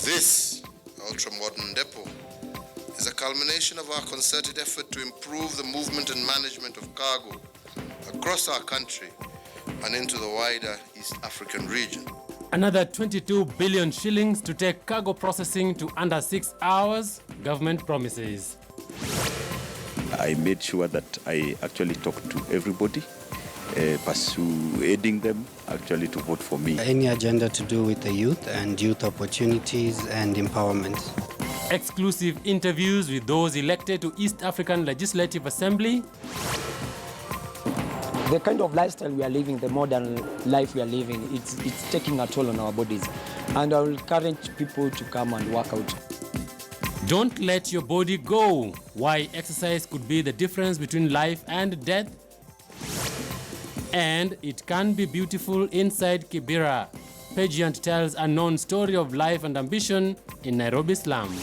This ultra-modern depot is a culmination of our concerted effort to improve the movement and management of cargo across our country and into the wider East African region. Another 22 billion shillings to take cargo processing to under 6 hours, government promises. I made sure that I actually talked to everybody, persuading them actually to vote for me. Any agenda to do with the youth and youth opportunities and empowerment. Exclusive interviews with those elected to East African Legislative Assembly. The kind of lifestyle we are living, the modern life we are living, it's taking a toll on our bodies. And I will encourage people to come and work out. Don't let your body go. Why exercise could be the difference between life and death. And it can be beautiful inside Kibera. Pageant tells a known story of life and ambition in Nairobi slum.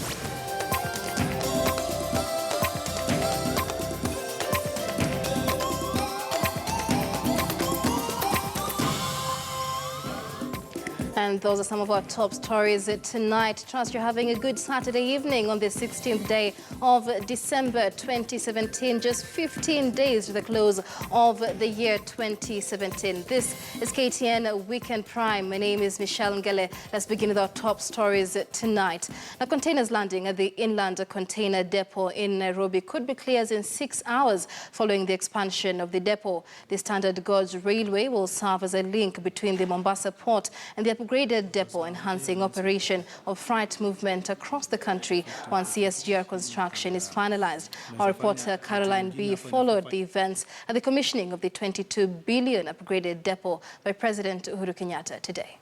And those are some of our top stories tonight. Trust you're having a good Saturday evening on the 16th day of December 2017. Just 15 days to the close of the year 2017. This is KTN Weekend Prime. My name is Michelle Ngele. Let's begin with our top stories tonight. Now, containers landing at the inland container depot in Nairobi could be cleared in 6 hours following the expansion of the depot. The Standard Gauge Railway will serve as a link between the Mombasa port and the upgraded depot, enhancing operation of freight movement across the country once CSGR construction is finalized. Our reporter Caroline B followed the events at the commissioning of the 22 billion upgraded depot by President Uhuru Kenyatta today.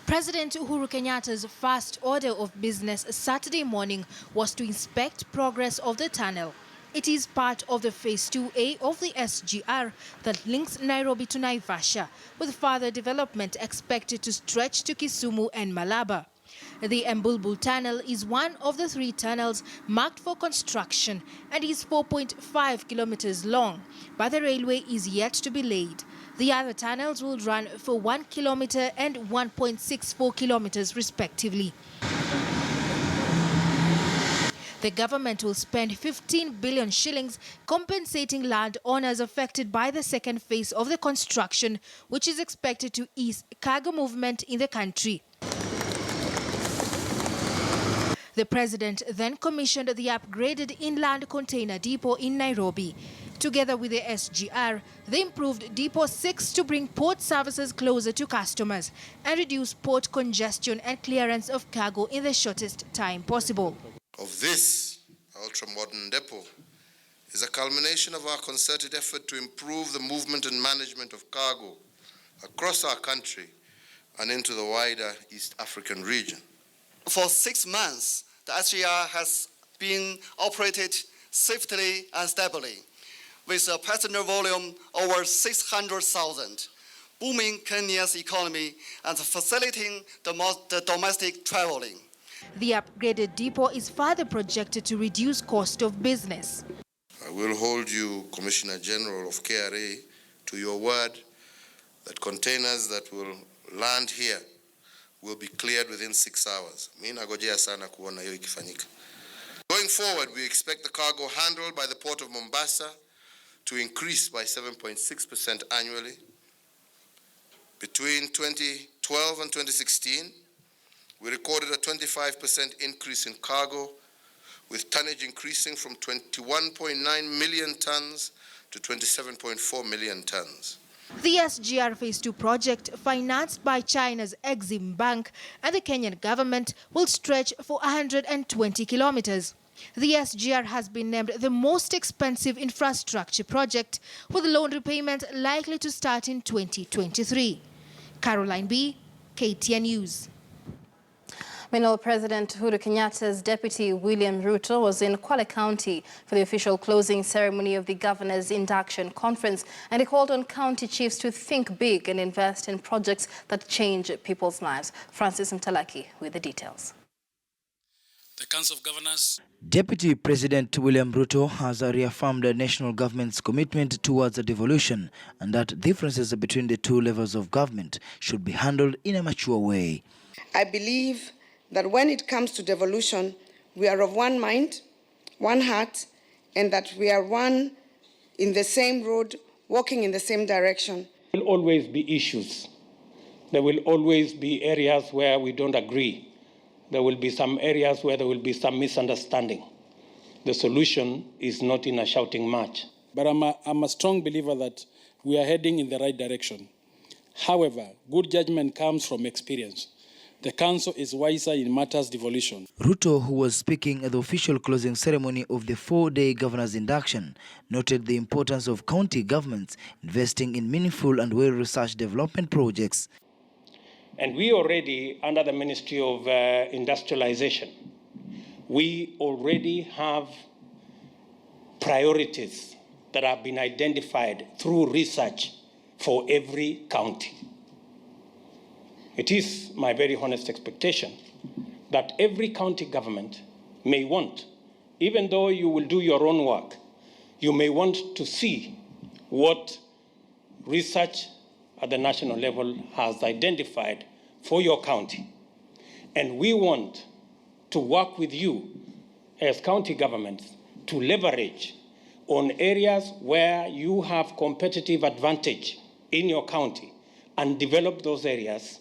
President Uhuru Kenyatta's first order of business Saturday morning was to inspect progress of the tunnel. It is part of the Phase 2A of the SGR that links Nairobi to Naivasha, with further development expected to stretch to Kisumu and Malaba. The Mbulbul Tunnel is one of the 3 tunnels marked for construction and is 4.5 kilometers long, but the railway is yet to be laid. The other tunnels will run for 1 kilometer and 1.64 kilometers respectively. The government will spend 15 billion shillings compensating landowners affected by the second phase of the construction, which is expected to ease cargo movement in the country. The president then commissioned the upgraded inland container depot in Nairobi. Together with the SGR, they improved Depot 6 to bring port services closer to customers and reduce port congestion and clearance of cargo in the shortest time possible. Of this ultra-modern depot is a culmination of our concerted effort to improve the movement and management of cargo across our country and into the wider East African region. For 6 months, the SGR has been operated safely and stably, with a passenger volume over 600,000, booming Kenya's economy and facilitating the domestic traveling. The upgraded depot is further projected to reduce cost of business. I will hold you, Commissioner General of KRA, to your word that containers that will land here will be cleared within 6 hours. Going forward, we expect the cargo handled by the Port of Mombasa to increase by 7.6% annually. Between 2012 and 2016, we recorded a 25% increase in cargo, with tonnage increasing from 21.9 million tons to 27.4 million tons. The SGR Phase 2 project, financed by China's Exim Bank and the Kenyan government, will stretch for 120 kilometers. The SGR has been named the most expensive infrastructure project, with loan repayment likely to start in 2023. Caroline B, KTN News. Meanwhile, President Uhuru Kenyatta's deputy William Ruto was in Kwale County for the official closing ceremony of the Governor's Induction Conference, and he called on county chiefs to think big and invest in projects that change people's lives. Francis Mtalaki with the details. The Council of Governors. Deputy President William Ruto has reaffirmed the national government's commitment towards a devolution and that differences between the two levels of government should be handled in a mature way. I believe that when it comes to devolution, we are of one mind, one heart, and that we are one in the same road, walking in the same direction. There will always be issues. There will always be areas where we don't agree. There will be some areas where there will be some misunderstanding. The solution is not in a shouting match. But I'm a strong believer that we are heading in the right direction. However, good judgment comes from experience. The council is wiser in matters devolution. Ruto, who was speaking at the official closing ceremony of the 4-day governor's induction, noted the importance of county governments investing in meaningful and well-researched development projects. And we already, under the Ministry of Industrialization, we already have priorities that have been identified through research for every county. It is my very honest expectation that every county government may want, even though you will do your own work, you may want to see what research at the national level has identified for your county. And we want to work with you as county governments to leverage on areas where you have competitive advantage in your county and develop those areas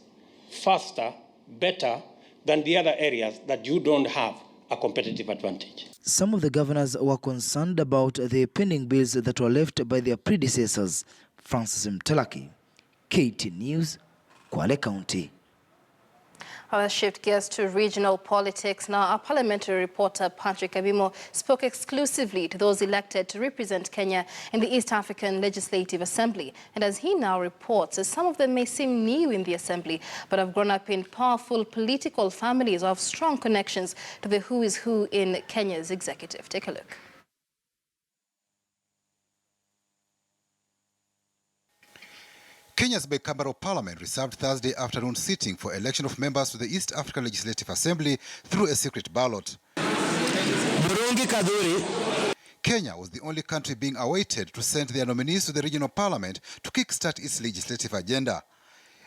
faster, better than the other areas that you don't have a competitive advantage. Some of the governors were concerned about the pending bills that were left by their predecessors. Francis Mtelaki, KT News, Kwale County. I'll shift gears to regional politics. Now, our parliamentary reporter, Patrick Abimo, spoke exclusively to those elected to represent Kenya in the East African Legislative Assembly. And as he now reports, some of them may seem new in the Assembly, but have grown up in powerful political families or have strong connections to the who is who in Kenya's executive. Take a look. Kenya's bicameral parliament reserved Thursday afternoon sitting for election of members to the East African Legislative Assembly through a secret ballot. Kenya was the only country being awaited to send their nominees to the regional parliament to kickstart its legislative agenda.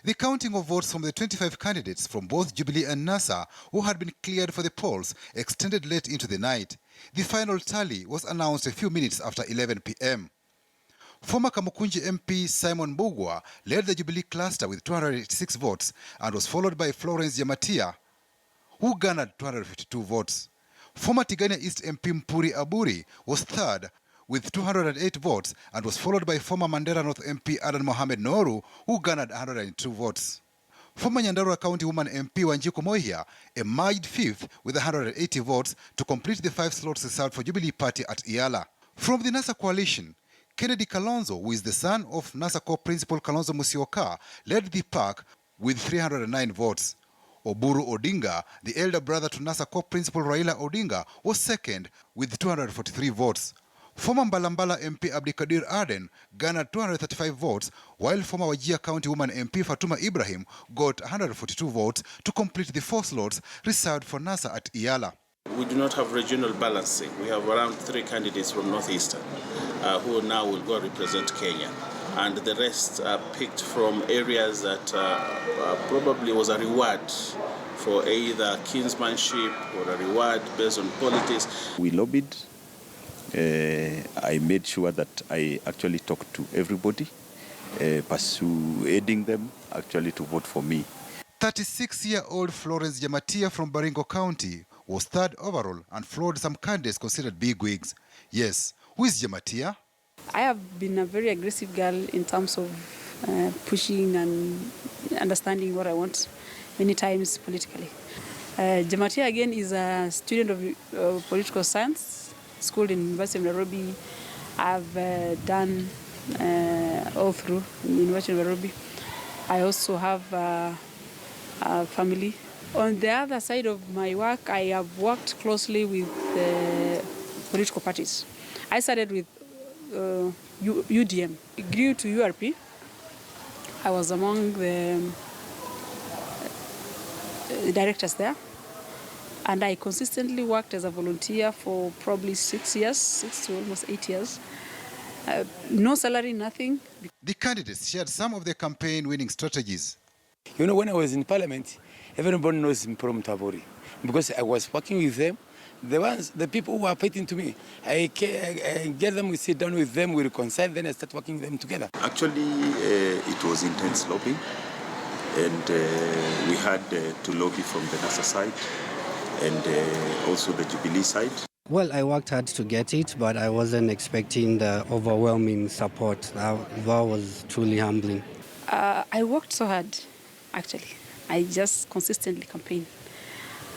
The counting of votes from the 25 candidates from both Jubilee and NASA who had been cleared for the polls extended late into the night. The final tally was announced a few minutes after 11 p.m. Former Kamukunji MP Simon Mbugua led the Jubilee cluster with 286 votes and was followed by Florence Jamatia, who garnered 252 votes. Former Tigania East MP Mpuri Aburi was third with 208 votes and was followed by former Mandera North MP Adan Mohamed Noru, who garnered 102 votes. Former Nyandarua County woman MP Wanjiku Moihia emerged fifth with 180 votes to complete the 5 slots reserved for Jubilee Party at EALA. From the NASA coalition, Kennedy Kalonzo, who is the son of NASA co-principal Kalonzo Musyoka, led the pack with 309 votes. Oburu Odinga, the elder brother to NASA co-principal Raila Odinga, was second with 243 votes. Former Mbalambala MP Abdikadir Aden garnered 235 votes, while former Wajir County woman MP Fatuma Ibrahim got 142 votes to complete the 4 slots reserved for NASA at EALA. We do not have regional balancing. We have around 3 candidates from Northeastern who now will go represent Kenya. And the rest are picked from areas that probably was a reward for either kinsmanship or a reward based on politics. We lobbied. I made sure that I actually talked to everybody, persuading them actually to vote for me. 36-year-old Florence Jamatia from Baringo County was third overall and floored some candidates considered bigwigs. Yes, who is Jamatia? I have been a very aggressive girl in terms of pushing and understanding what I want many times politically. Jamatia again is a student of political science, schooled in University of Nairobi. I've done all through in University of Nairobi. I also have a family. On the other side of my work, I have worked closely with political parties. I started with UDM. It grew to URP. I was among the directors there. And I consistently worked as a volunteer for probably 6 years, 6 to almost 8 years. No salary, nothing. The candidates shared some of their campaign winning strategies. You know, when I was in Parliament, everybody knows Mprom Tabori because I was working with them. The people who are fighting to me, I get them, we sit down with them, we reconcile, then I start working with them together. Actually, it was intense lobbying, and we had to lobby from the NASA side and also the Jubilee side. Well, I worked hard to get it, but I wasn't expecting the overwhelming support. That was truly humbling. I worked so hard, actually. I just consistently campaigned,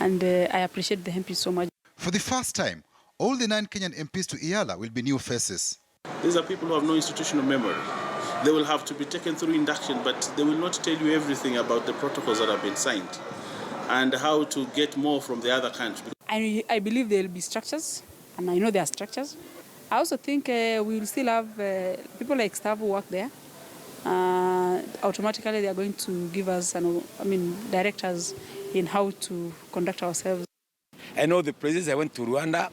and I appreciate the MPs so much. For the first time, all the 9 Kenyan MPs to EALA will be new faces. These are people who have no institutional memory. They will have to be taken through induction, but they will not tell you everything about the protocols that have been signed and how to get more from the other countries. I believe there will be structures, and I know there are structures. I also think we will still have people like staff who work there. Automatically, they are going to give us, direct us in how to conduct ourselves. I know the places. I went to Rwanda.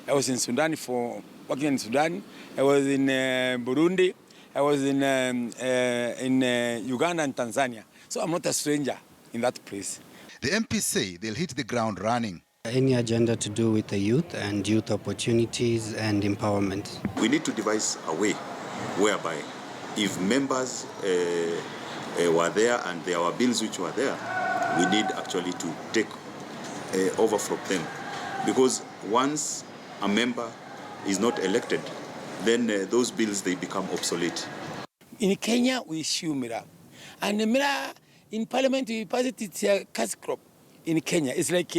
I was in Sudan for working in Sudan. I was in Burundi. I was in Uganda and Tanzania. So I'm not a stranger in that place. The MPs say they'll hit the ground running. Any agenda to do with the youth and youth opportunities and empowerment. We need to devise a way whereby if members were there and there were bills which were there, we need actually to take over from them. Because once a member is not elected, then those bills, they become obsolete. In Kenya, we issue Mira. And the Mira, in Parliament, we pass it, it's a cash crop. In Kenya, it's like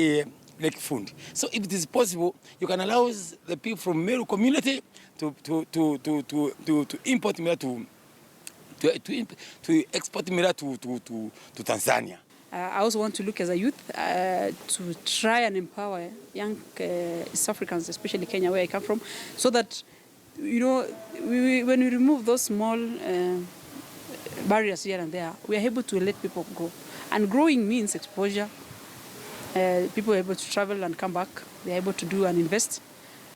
food. So if it is possible, you can allow the people from Meru community to import Mira to export Mira to Tanzania. I also want to look as a youth to try and empower young East Africans, especially Kenya, where I come from, so that, when we remove those small barriers here and there, we are able to let people go. And growing means exposure. People are able to travel and come back. They are able to do and invest.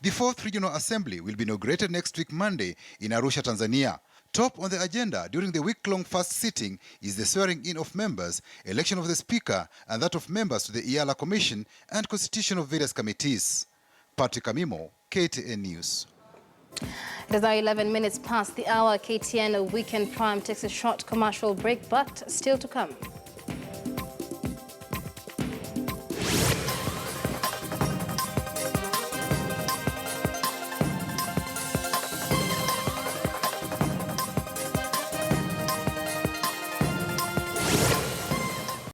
The 4th Regional Assembly will be inaugurated next week Monday in Arusha, Tanzania. Top on the agenda during the week-long first sitting is the swearing-in of members, election of the Speaker, and that of members to the EALA Commission and constitution of various committees. Patrick Amimo, KTN News. It is now 11 minutes past the hour. KTN Weekend Prime takes a short commercial break, but still to come.